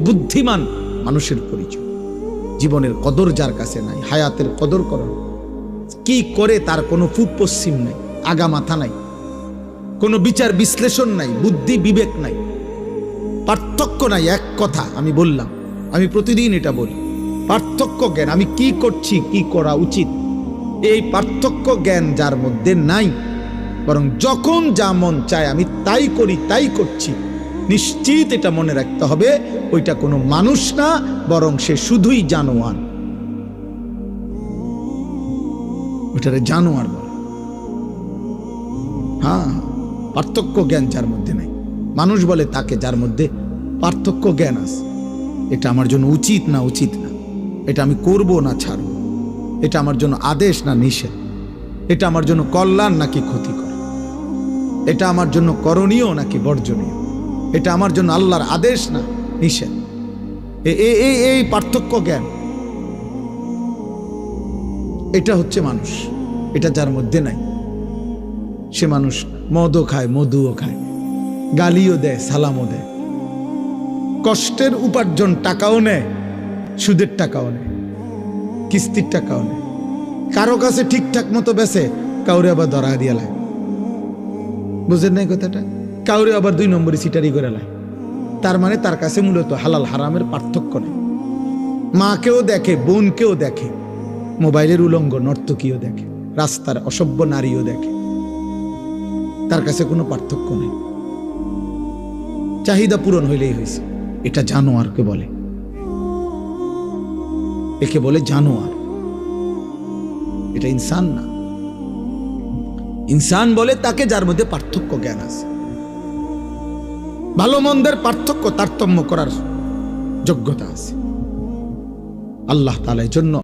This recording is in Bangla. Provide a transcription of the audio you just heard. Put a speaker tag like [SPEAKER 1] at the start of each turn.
[SPEAKER 1] বুদ্ধিমান মানুষের পরিচয়। জীবনের কদর যার কাছে নাই, হায়াতের কদর করো, কি করে তার কোনো পূব পশ্চিম নাই, আগা মাথা নাই, কোনো বিচার বিশ্লেষণ নাই, বুদ্ধি বিবেক নাই, পার্থক্য নাই। এক কথা আমি বললাম, আমি প্রতিদিন এটা বলি, পার্থক্য জ্ঞান, আমি কি করছি, কি করা উচিত, এই পার্থক্য জ্ঞান যার মধ্যে নাই, বরং যখন যা মন চায় আমি তাই করি, তাই করছি, নিশ্চিত এটা মনে রাখতে হবে ওইটা কোনো মানুষ না, বরং সে শুধুই জানোয়ার। ওইটারে জানোয়ার বলে। হ্যাঁ, পার্থক্য জ্ঞান যার মধ্যে নাই, মানুষ বলে তাকে যার মধ্যে পার্থক্য জ্ঞান আছে। এটা আমার জন্য উচিত না উচিত না, এটা আমি করব না ছাড়ব, এটা আমার জন্য আদেশ না নিষেধ, এটা আমার জন্য কল্যাণ নাকি ক্ষতিকর, এটা আমার জন্য করণীয় নাকি বর্জনীয়, এটা আমার জন্য আল্লাহর আদেশ না নিষেধ। এই পার্থক্য জ্ঞান, এটা হচ্ছে মানুষ। এটা যার মধ্যে নাই সে মানুষ। মদও খায়, মধুও খায়, গালিও দেয়, সালামও দেয়, কষ্টের উপার্জন টাকাও নেয়, সুদের টাকাও নেয়, কিস্তির টাকাও নেয়, কারো কাছে ঠিকঠাক মতো বেছে, কাউরে আবার ধরা দিয়ে লায়। বুঝেন নাই কথাটা? কাউরে আবার 2 নম্বরই সিটারি করে লায়। তার মানে তার কাছে মূলত হালাল হারামের পার্থক্য নেই। মাকেও দেখে, বোনকেও দেখে, মোবাইলের উলঙ্গ নর্তকীও দেখে, রাস্তার অসভ্য নারীও দেখে, তার কাছে কোনো পার্থক্য নেই। চাহিদা পূরণ হইলেই হয়েছে। এটা জানোয়ারকে বলে, একে বলে জানোয়ার। এটা ইনসান না। ইনসান বলে তাকে যার মধ্যে পার্থক্য জ্ঞান আছে, ভালো মন্দের পার্থক্য তারতম্য করার যোগ্যতা আছে। আল্লাহ তাআলা এর জন্য